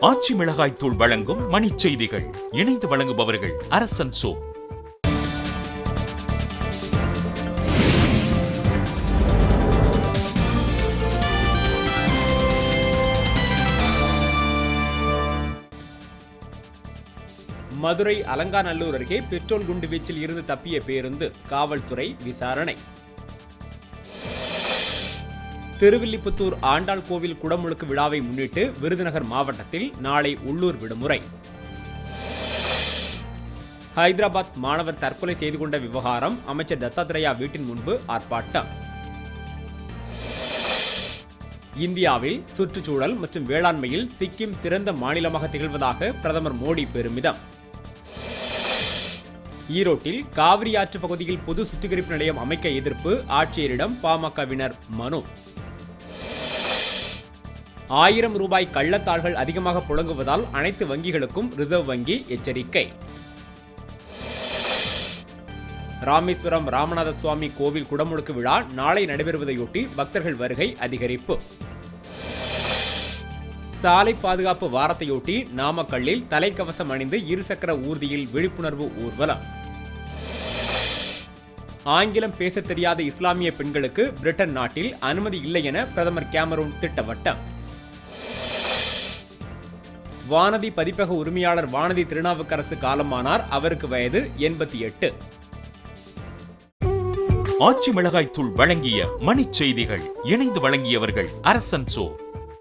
ஆச்சி மிளகாய் தூள் வழங்கும் மணிச் செய்திகள். இணைந்து வழங்குபவர்கள் அரசன் சோ. மதுரை அலங்காநல்லூர் அருகே பெட்ரோல் குண்டு வீச்சில் இருந்து தப்பிய பேருந்து, காவல்துறை விசாரணை. திருவில்லிபுத்தூர் ஆண்டாள் கோவில் குடமுழுக்கு விழாவை முன்னிட்டு விருதுநகர் மாவட்டத்தில் நாளை உள்ளூர் விடுமுறை. ஹைதராபாத் மாணவர் தற்கொலை செய்து கொண்ட விவகாரம், அமைச்சர் தத்தாத்ரேயா வீட்டின் முன்பு ஆர்ப்பாட்டம். இந்தியாவில் சுற்றுச்சூழல் மற்றும் வேளாண்மையில் சிக்கிம் சிறந்த மாநிலமாக திகழ்வதாக பிரதமர் மோடி பெருமிதம். ஈரோட்டில் காவிரி ஆற்று பகுதியில் பொது சுத்திகரிப்பு நிலையம் அமைக்க எதிர்ப்பு, ஆட்சியரிடம் பாமகவினர் மனு. 1000 ரூபாய் கள்ளத்தாள்கள் அதிகமாக புழங்குவதால் அனைத்து வங்கிகளுக்கும் ரிசர்வ் வங்கி எச்சரிக்கை. ராமேஸ்வரம் ராமநாத சுவாமி கோவில் குடமுழுக்கு விழா நாளை நடைபெறுவதையொட்டி பக்தர்கள் வருகை அதிகரிப்பு. சாலை பாதுகாப்பு வாரத்தையொட்டி நாமக்கல்லில் தலைக்கவசம் அணிந்து இருசக்கர ஊர்தியில் விழிப்புணர்வு ஊர்வலம். ஆங்கிலம் பேசத் தெரியாத இஸ்லாமிய பெண்களுக்கு பிரிட்டன் நாட்டில் அனுமதி இல்லை என பிரதமர் கேமரூன் திட்டவட்டம். வானதி பதிப்பக உரிமையாளர் வானதி திருநாவுக்கரசு காலமானார். அவருக்கு வயது 88. ஆச்சி மிளகாய் தூள் வழங்கிய மணிச் செய்திகள். இணைந்து வழங்கியவர்கள் அரசன் சோ.